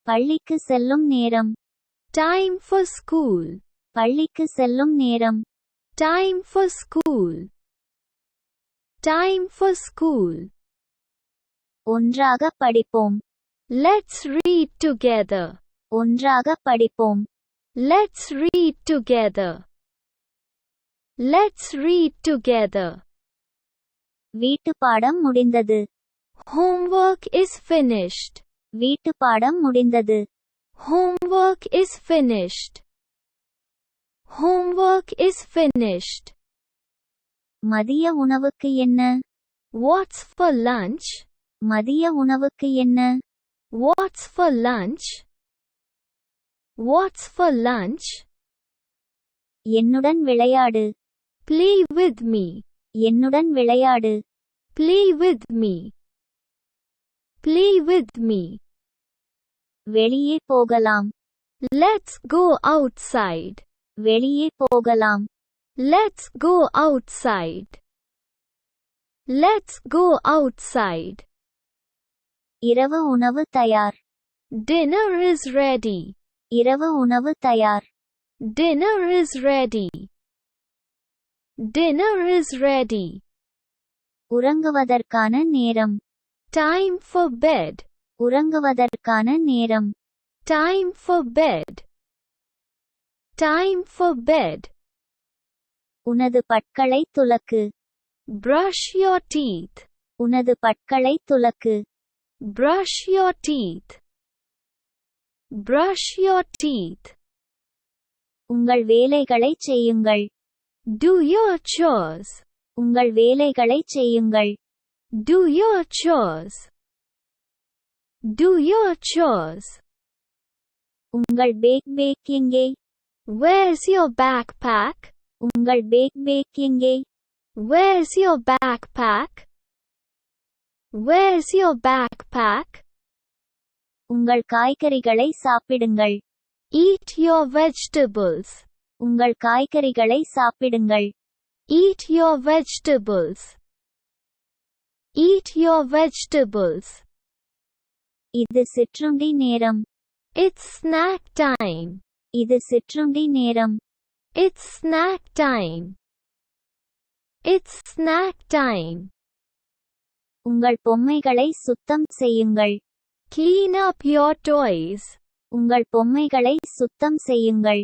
பள்ளிக்கு செல்லும் நேரம். Time for school. பள்ளிக்கு செல்லும் நேரம். Time for school. Time for school. ஒன்றாக படிப்போம். Let's read together. ஒன்றாக படிப்போம். Let's read together. Let's read together. வீட்டுப்பாடம் முடிந்தது. Homework is finished. வீட்டுப்பாடம் முடிந்தது. Homework is finished. Homework is finished. மதிய உணவுக்கு என்ன? What's for lunch? மதிய உணவுக்கு என்ன? What's for lunch? What's for lunch? என்னுடன் விளையாடு. Play with me. என்னுடன் விளையாடு. Play with me. Play with me. வெளியே போகலாம். Let's go outside. வெளியே போகலாம். Let's go outside. Let's go outside. இரவு உணவு தயார். Dinner is ready. இரவு உணவு தயார். Dinner is ready. Dinner is ready. உறங்குவதற்கான நேரம். Time for bed. உறங்குவதற்கான நேரம். Time for bed. Time for bed. உனது பற்களை துலக்கு. Brush your teeth. உனது பற்களை துலக்கு. Brush your teeth. Brush your teeth. உங்கள் வேலைகளை செய்யுங்கள். Do your chores. உங்கள் வேலைகளை செய்யுங்கள். Do your chores. Do your chores. உங்கள் பேக் எங்கே? Where's your backpack? உங்கள் பேக் எங்கே? Where's your backpack? Where's your backpack? உங்கள் காய்கறிகளை சாப்பிடுங்கள். Eat your vegetables. உங்கள் காய்கறிகளை சாப்பிடுங்கள். Eat your vegetables. Eat your vegetables. இது சிற்றுண்டி நேரம். It's snack time. இது சிற்றுண்டி நேரம். It's snack time. It's snack time. உங்கள் பொம்மைகளை சுத்தம் செய்யுங்கள். Clean up your toys. உங்கள் பொம்மைகளை சுத்தம் செய்யுங்கள்.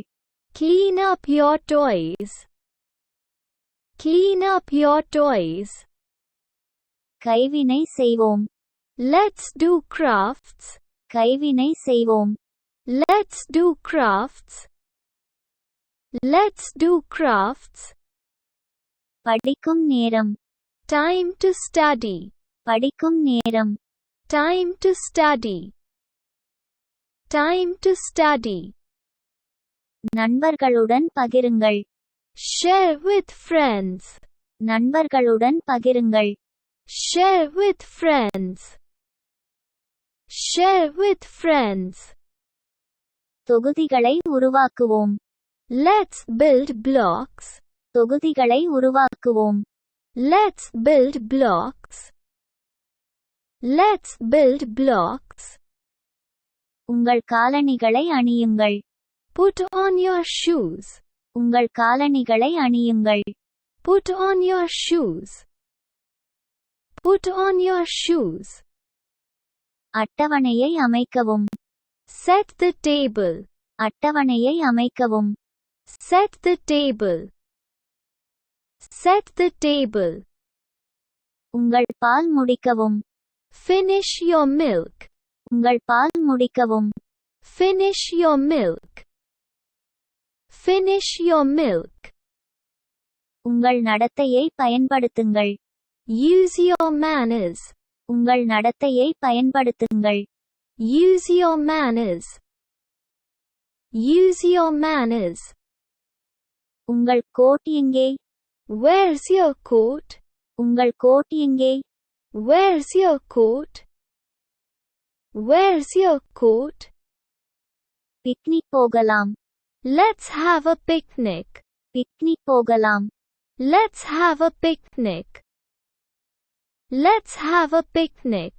Clean up your toys. Clean up your toys. கைவினை செய்வோம். Let's do crafts. கைவினை செய்வோம். Let's do crafts. Let's do crafts. படிக்கும் நேரம். Time to study. படிக்கும் நேரம். Time to study. Time to study. நண்பர்களுடன் பகிருங்கள். Share with friends. நண்பர்களுடன் பகிருங்கள். Share with friends. Share with friends. தொகுதிகளை உருவாக்குவோம். Let's build blocks. தொகுதிகளை உருவாக்குவோம். Let's build blocks. Let's build blocks. உங்கள் காலணிகளை அணியுங்கள். Put on your shoes. உங்கள் காலணிகளை அணியுங்கள். Put on your shoes. Put on your shoes. அட்டவணையை அமைக்கவும். Set the table. அட்டவணையை அமைக்கவும். Set the table. Set the table. உங்கள் பால் முடிக்கவும். Finish your milk. உங்கள் பால் முடிக்கவும். Finish your milk. Finish your milk. உங்கள் நடத்தையை பயன்படுத்துங்கள். Use your manners. உங்கள் நடத்தையை பயன்படுத்துங்கள். Use your manners. Use your manners. உங்கள் கோட் எங்கே? Where's your coat? உங்கள் கோட் எங்கே? Where's your coat? Where's your coat? Picnic போகலாம். Let's have a picnic. Picnic போகலாம். Let's have a picnic. Let's have a picnic.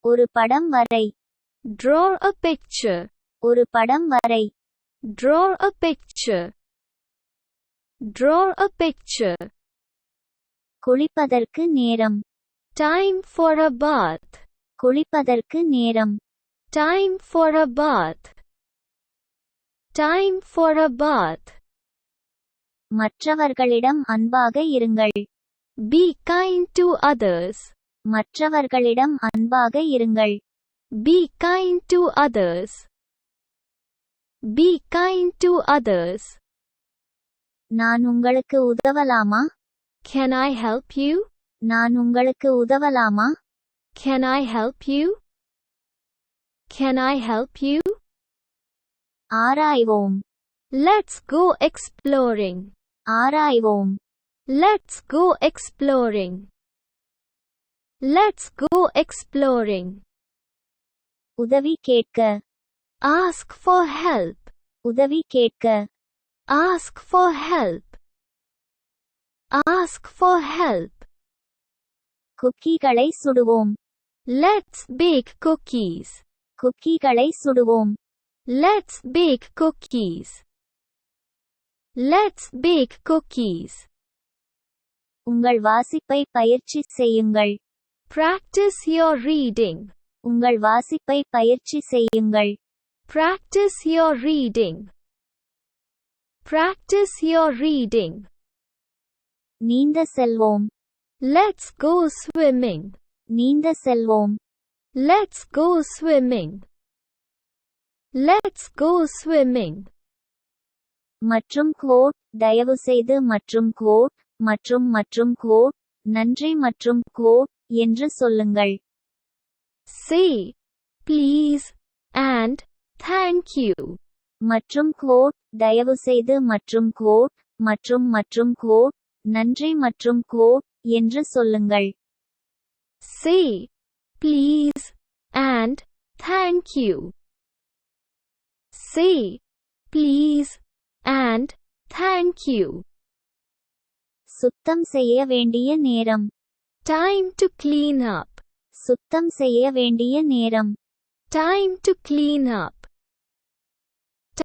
ஒரு படம் வரை. Draw a picture. ஒரு படம் வரை. Draw a picture. Draw a picture. குளிப்பதற்கு நேரம். Time for a bath. குளிப்பதற்கு நேரம். Time for a bath. Time for a bath. மற்றவர்களிடம் அன்பாக இருங்கள். Be kind to others. மற்றவர்களிடம் அன்பாக இருங்கள். Be kind to others. Be kind to others. நான் உங்களுக்கு உதவலாமா? Can I help you? நான் உங்களுக்கு உதவலாமா? Can I help you? Can I help you? ஆராய்வோம். Let's go exploring. ஆராய்வோம். Let's go exploring. Let's go exploring. உதவி கேட்க. Ask for help. உதவி கேட்க. Ask for help. Ask for help. குக்கீகளை சுடுவோம். Let's bake cookies. குக்கீகளை சுடுவோம். Let's bake cookies. Let's bake cookies. உங்கள் வாசிப்பை பயிற்சி செய்யுங்கள். Practice your reading. உங்கள் வாசிப்பை பயிற்சி செய்யுங்கள். Practice your reading. Practice your reading. நீந்த செல்வோம். Let's go swimming. நீந்த செல்வோம். Let's go swimming. Let's go swimming. மற்றும் கோட். தயவுசெய்து மற்றும் கோட். மற்றும் கோட். நன்றி மற்றும் கோட் என்று சொல்லுங்கள். Say, please, and thank you. மற்றும் கோட். தயவுசெய்து மற்றும் கோட். மற்றும் கோட். நன்றி மற்றும் கோட் என்று சொல்லுங்கள். Say, please, and thank you. Say, please, and thank you. சுத்தம் செய்ய வேண்டிய நேரம். Time to clean up. சுத்தம் செய்ய வேண்டிய நேரம். Time to clean up.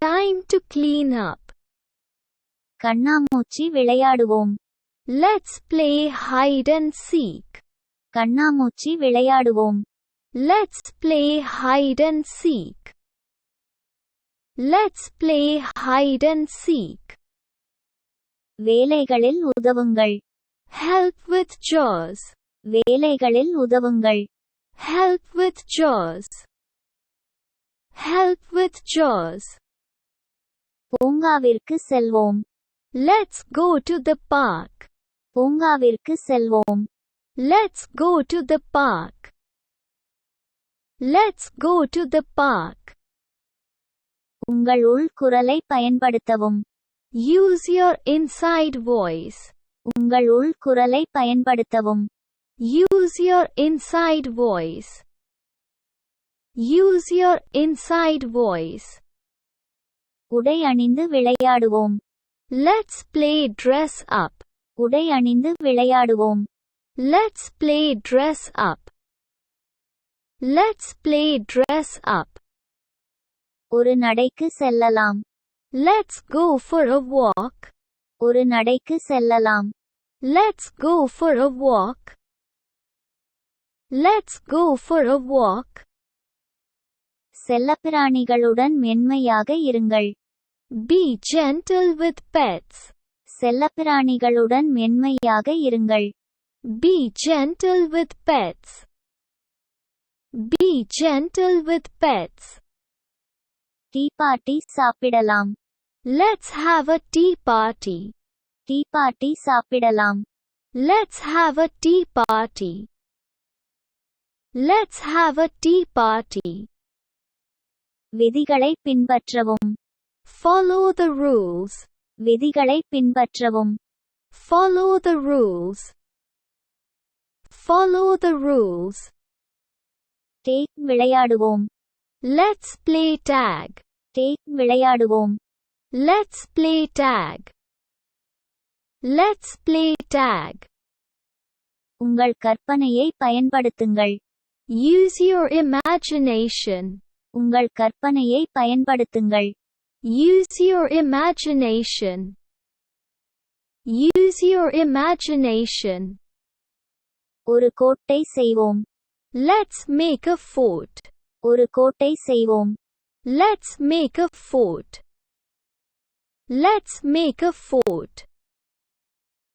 Time to clean up. கண்ணாமூச்சி விளையாடுவோம். Let's play hide and seek. கண்ணாமூச்சி விளையாடுவோம். Let's play hide and seek. Let's play hide and seek. வேலைகளில் உதவுங்கள். Help with chores. வேலைகளில் உதவுங்கள். Help with chores. Help with chores. பூங்காவிற்கு செல்வோம். Let's go to the park. பூங்காவிற்கு செல்வோம். Let's go to the park. Let's go to the park. உங்கள் உள் குரலை பயன்படுத்தவும். Use your inside voice. உங்கள் உள் குரலை பயன்படுத்தவும். Use your inside voice. Use your inside voice. உடை அணிந்து விளையாடுவோம். Let's play dress up. உடை அணிந்து விளையாடுவோம். Let's play dress up. Let's play dress up. ஒரு நடைக்கு செல்லலாம். Let's go for a walk. ஒரு நடைக்கு செல்லலாம். Let's go for a walk. Let's go for a walk. செல்லப்பிராணிகளுடன் மென்மையாக இருங்கள். Be gentle with pets. செல்லப்பிராணிகளுடன் மென்மையாக இருங்கள். Be gentle with pets. Be gentle with pets. Tea party சாப்பிடலாம். Let's have a tea party. Tea party சாப்பிடலாம். Let's have a tea party. Let's have a tea party. விதிகளை பின்பற்றவும். Follow the rules. விதிகளை பின்பற்றவும். Follow the rules. Follow the rules. Take விளையாடுவோம். Let's play tag. Take விளையாடுவோம். Let's play tag. Let's play tag. உங்கள் கற்பனையை பயன்படுத்துங்கள். Use your imagination. உங்கள் கற்பனையை பயன்படுத்துங்கள். Use your imagination. Use your imagination. ஒரு கோட்டை செய்வோம். Let's make a fort. ஒரு கோட்டை செய்வோம். Let's make a fort. Let's make a fort.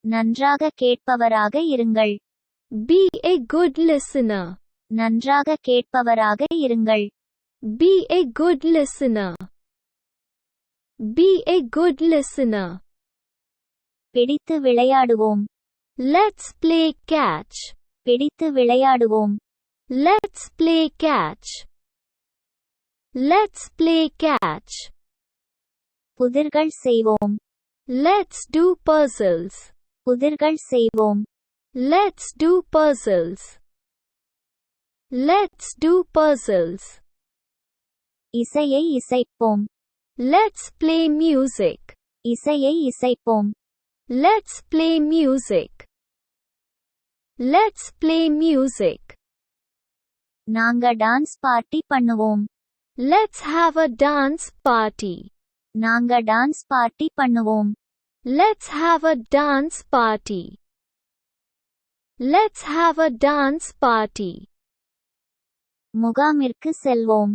நன்றாக கேட்பவராக இருங்கள். Be a good listener. நன்றாக கேட்பவராக இருங்கள். Be a good listener. Be a good listener. பிடித்து விளையாடுவோம். Let's play catch. பிடித்து விளையாடுவோம். Let's play catch. Let's play catch. புதிர்கள் செய்வோம். Let's do puzzles. புதிர்கள் செய்வோம். Let's do puzzles. Let's do puzzles. இசையை இசைப்போம். Let's play music. இசையை இசைப்போம். Let's play music. Let's play music. நாங்க dance party பண்ணுவோம். Let's have a dance party. நாங்க dance party பண்ணுவோம். Let's have a dance party. Let's have a dance party. முகாமிற்கு செல்வோம்.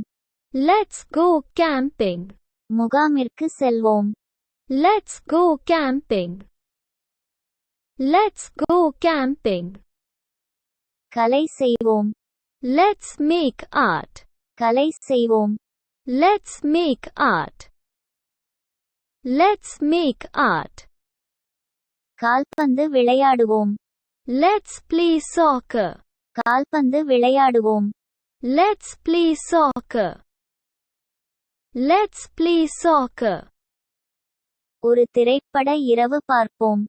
Let's go camping. முகாமிற்கு செல்வோம். Let's go camping. Let's go camping. கலை செய்வோம். Let's make art. கலை செய்வோம். Let's make art. Let's make art. கால்பந்து விளையாடுவோம். Let's play soccer. கால்பந்து விளையாடுவோம். Let's play soccer. Let's play soccer. ஒரு திரைப்பட இரவு பார்ப்போம்.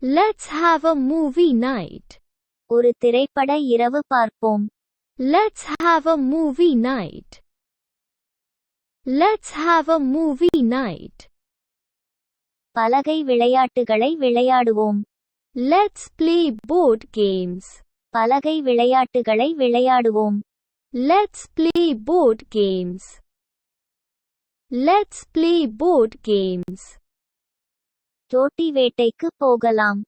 Let's have a movie night. ஒரு திரைப்பட இரவு பார்ப்போம். Let's have a movie night. Let's have a movie night. பலகை விளையாட்டுகளை விளையாடுவோம். Let's play board games. பலகை விளையாட்டுகளை விளையாடுவோம். Let's play board games. Let's play board games. தோட்டி வேட்டைக்கு போகலாம்.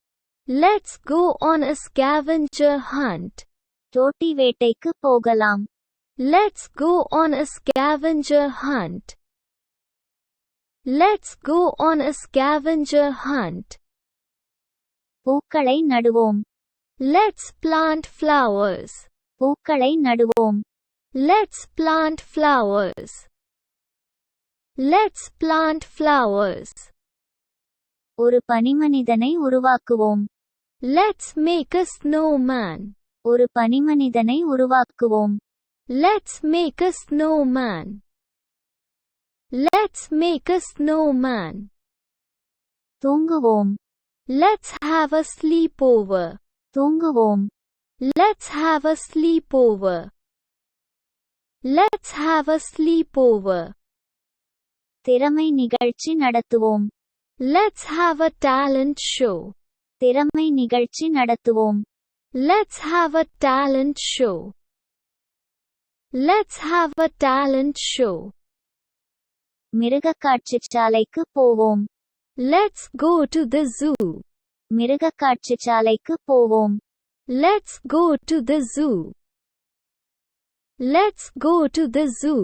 Let's go on a scavenger hunt. தோட்டி வேட்டைக்கு போகலாம். Let's go on a scavenger hunt. Let's go on a scavenger hunt. பூக்களை நடுவோம். Let's plant flowers. பூக்களை நடுவோம். Let's plant flowers. Let's plant flowers. ஒரு பனிமனிதனை உருவாக்குவோம். Let's make a snowman. ஒரு பனிமனிதனை உருவாக்குவோம். Let's make a snowman. Let's make a snowman. தூங்குவோம். Let's have a sleepover. தூங்குவோம். Let's have a sleepover. Let's have a sleepover. திறமை நிகழ்ச்சி நடத்துவோம். Let's have a talent show. திறமை நிகழ்ச்சி நடத்துவோம். Let's have a talent show. Let's have a talent show. மிருகக்காட்சிச்சாலைக்கு போவோம். Let's go to the zoo. மிருகக்காட்சிச்சாலைக்கு போவோம். Let's go to the zoo. Let's go to the zoo.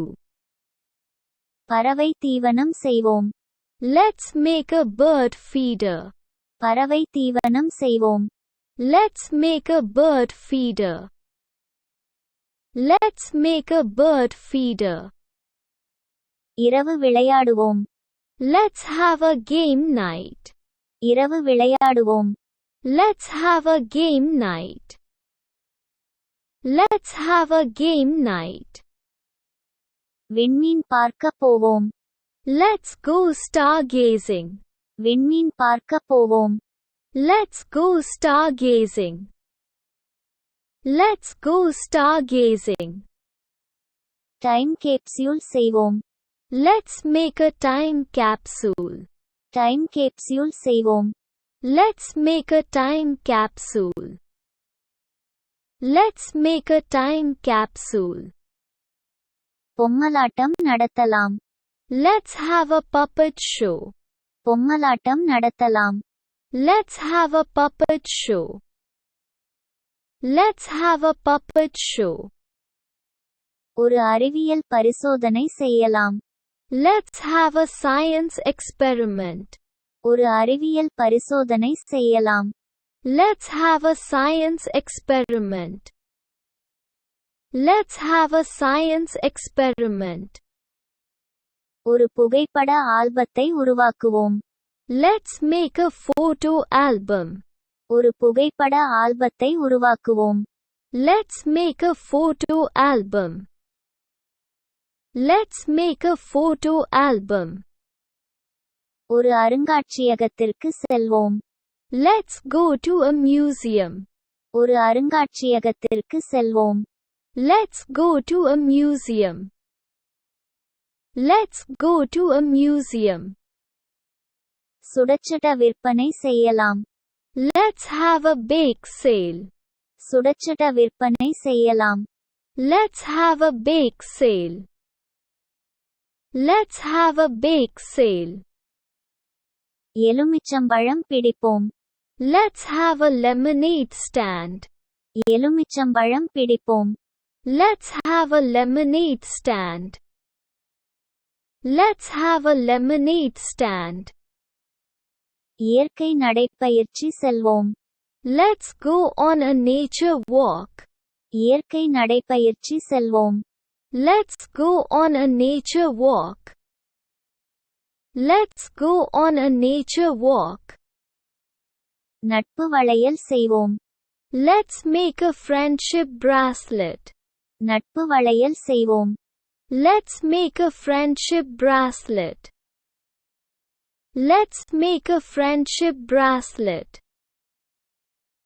பறவை தீவனம் செய்வோம். Let's make a bird feeder. பறவை தீவனம் செய்வோம். Let's make a bird feeder. Let's make a bird feeder. இரவு விளையாடுவோம். Let's have a game night. இரவு விளையாடுவோம். Let's have a game night. Let's have a game night. விண்மீன் பார்க்க போவோம். Let's go stargazing. விண்மீன் பார்க்க போவோம். Let's go stargazing. Let's go stargazing. Time capsule செய்வோம். Let's make a time capsule. Time capsule செய்வோம். Let's make a time capsule. Let's make a time capsule. பொம்மலாட்டம் நடத்தலாம். Let's have a puppet show. பொம்மலாட்டம் நடத்தலாம். Let's have a puppet show. Let's have a puppet show. ஒரு அறிவியல் பரிசோதனை செய்யலாம். Let's have a science experiment. ஒரு அறிவியல் பரிசோதனை செய்யலாம். Let's have a science experiment. Let's have a science experiment. ஒரு புகைப்பட ஆல்பத்தை உருவாக்குவோம். Let's make a photo album. ஒரு புகைப்பட ஆல்பத்தை உருவாக்குவோம். Let's make a photo album. Let's make a photo album. ஒரு அருங்காட்சியகத்திற்கு செல்வோம். Let's go to a museum. ஒரு அருங்காட்சியகத்திற்கு செல்வோம். Let's go to a museum. Let's go to a museum. சுடச்சுட விற்பனை செய்யலாம். Let's have a bake sale. சுடச்சுட விற்பனை செய்யலாம். Let's have a bake sale. Let's have a bake sale. எலுமிச்சம்பழம் பிடிப்போம். Let's have a lemonade stand. எலுமிச்சம்பழம் பிடிப்போம். Let's have a lemonade stand. Let's have a lemonade stand. இயற்கை நடைப்பயிற்சி செல்வோம். Let's go on a nature walk. இயற்கை நடைப்பயிற்சி செல்வோம். Let's go on a nature walk. Let's go on a nature walk. நட்பு வளையல் செய்வோம். Let's make a friendship bracelet. நட்பு வளையல் செய்வோம். Let's make a friendship bracelet. Let's make a friendship bracelet.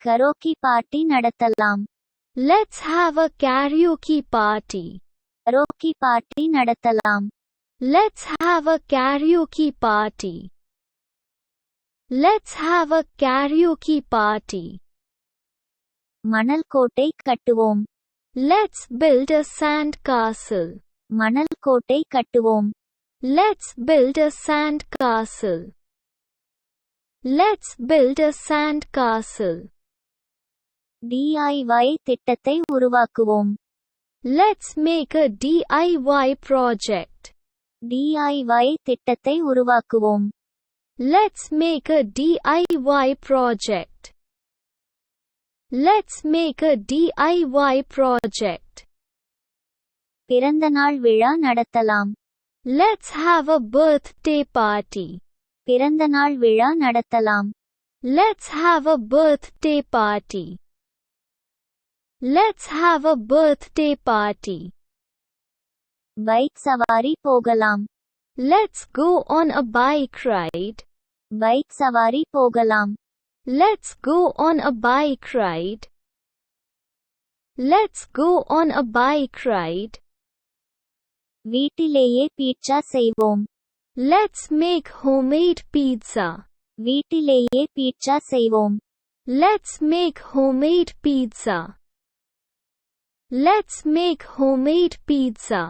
Karaoke party நடத்தலாம். Let's have a karaoke party. Karaoke party நடத்தலாம். Let's have a karaoke party. Let's have a karaoke party. மணல் கோட்டை கட்டுவோம். Let's build a sand castle. மணல் கோட்டை கட்டுவோம். Let's build a sand castle. Let's build a sand castle. DIY திட்டத்தை உருவாக்குவோம். Let's make a DIY project. DIY திட்டத்தை உருவாக்குவோம். Let's make a DIY project. Let's make a DIY project. பிறந்தநாள் விழா நடத்தலாம். Let's have a birthday party. பிறந்தநாள் விழா நடத்தலாம். Let's have a birthday party. Let's have a birthday party. Bike சவாரி போகலாம். Let's go on a bike ride. Bike சவாரி போகலாம். Let's go on a bike ride. Let's go on a bike ride. வீட்டிலேயே pizza செய்வோம். Let's make homemade pizza. வீட்டிலேயே pizza செய்வோம். Let's make homemade pizza. Let's make homemade pizza.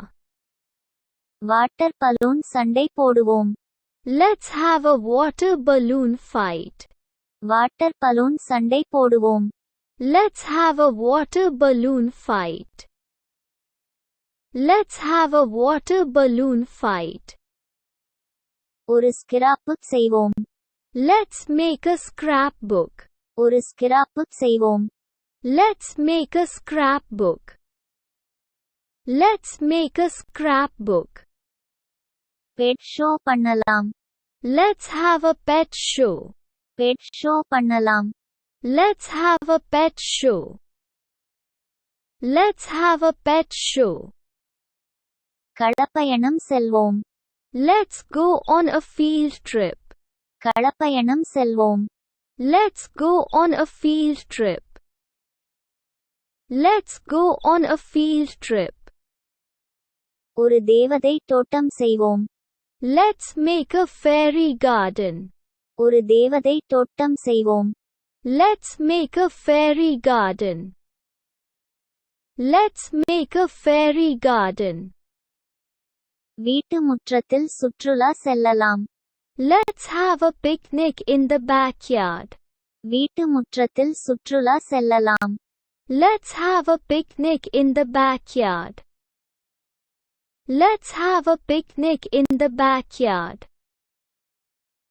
Water balloon சண்டை போடுவோம். Let's have a water balloon fight. Water balloon சண்டை போடுவோம். Let's have a water balloon fight. Let's have a water balloon fight. ஒரு ஸ்கிராப்புக் செய்வோம். Let's make a scrapbook. ஒரு ஸ்கிராப்புக் செய்வோம். Let's make a scrapbook. Let's make a scrapbook. Pet show பண்ணலாம். Let's have a pet show. Pet show பண்ணலாம். Let's have a pet show. Let's have a pet show. கடப்பயணம் செல்வோம். Let's go on a field trip. கடப்பயணம் செல்வோம். Let's go on a field trip. Let's go on a field trip. ஒரு தேவதை தோட்டம் செய்வோம். Let's make a fairy garden. ஒரு தேவதை தோட்டம் செய்வோம். Let's make a fairy garden. Let's make a fairy garden. வீட்டு முற்றத்தில் சுற்றுலா செல்லலாம். Let's have a picnic in the backyard. வீட்டு முற்றத்தில் சுற்றுலா செல்லலாம். Let's have a picnic in the backyard. Let's have a picnic in the backyard.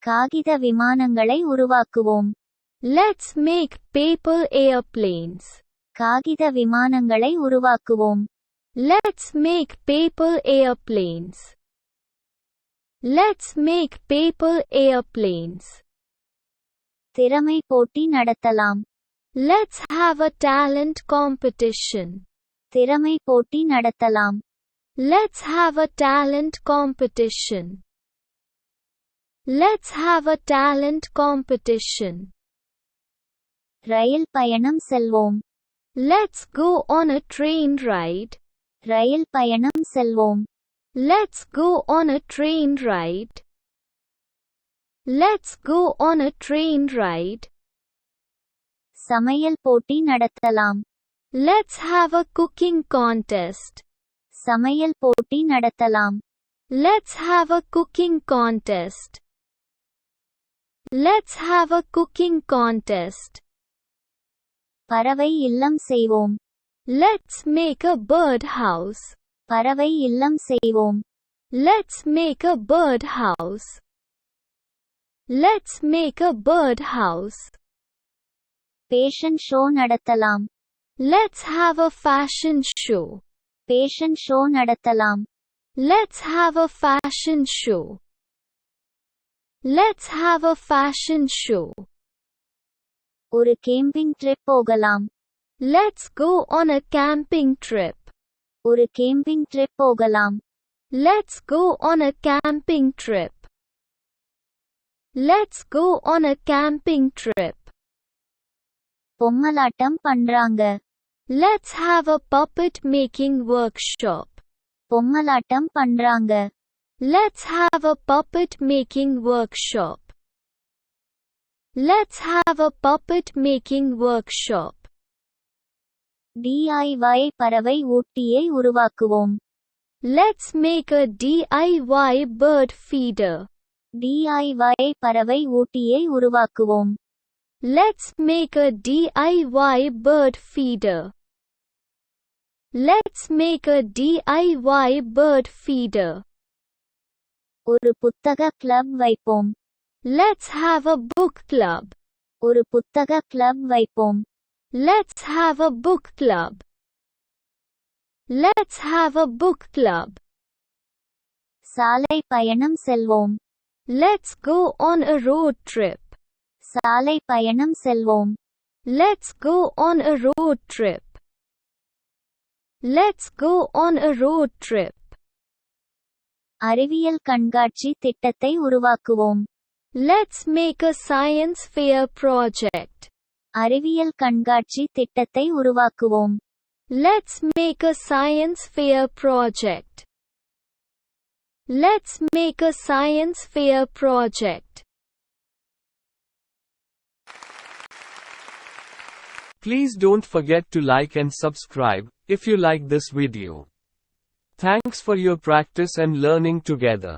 காகித விமானங்களை உருவாக்குவோம். Let's make paper airplanes. காகித விமானங்களை உருவாக்குவோம். Let's make paper airplanes. Let's make paper airplanes. திறமை போட்டி நடத்தலாம். Let's have a talent competition. திறமை போட்டி நடத்தலாம். Let's have a talent competition. Let's have a talent competition. ரயில் பயணம் செல்வோம். Let's go on a train ride. ரயில் பயணம் செல்வோம். Let's go on a train ride. Let's go on a train ride. சமையல் போட்டி நடத்தலாம். Let's have a cooking contest. சமையல் போட்டி நடத்தலாம். Let's have a cooking contest. Let's have a cooking contest. பறவை இல்லம் செய்வோம். Let's make a bird house. பறவை இல்லம் செய்வோம். Let's make a bird house. Let's make a bird house. Fashion show நடத்தலாம். Let's have a fashion show. Fashion show நடத்தலாம். Let's have a fashion show. Let's have a fashion show. ஒரு camping trip போகலாம். Let's go on a camping trip. ஒரு camping trip போகலாம். Let's go on a camping trip. Let's go on a camping trip. பொம்மலாட்டம் பண்றாங்க. Let's have a puppet making workshop. பொம்மலாட்டம் பண்றாங்க. Let's have a puppet making workshop. Let's have a puppet making workshop. DIY பறவை ஊட்டியை உருவாக்குவோம். Let's make a DIY bird feeder. DIY பறவை ஊட்டியை உருவாக்குவோம். Let's make a DIY bird feeder. Let's make a DIY bird feeder. ஒரு புத்தக club வைப்போம். Let's have a book club. ஒரு புத்தக club வைப்போம். Let's have a book club. Let's have a book club. சாலை பயணம் செல்வோம். Let's go on a road trip. சாலை பயணம் செல்வோம். Let's go on a road trip. Let's go on a road trip. அறிவியல் கண்காட்சி திட்டத்தை உருவாக்குவோம். Let's make a science fair project. அறிவியல் கண்காட்சி திட்டத்தை உருவாக்குவோம். Let's make a science fair project. Let's make a science fair project. Please don't forget to like and subscribe if you like this video. Thanks for your practice and learning together.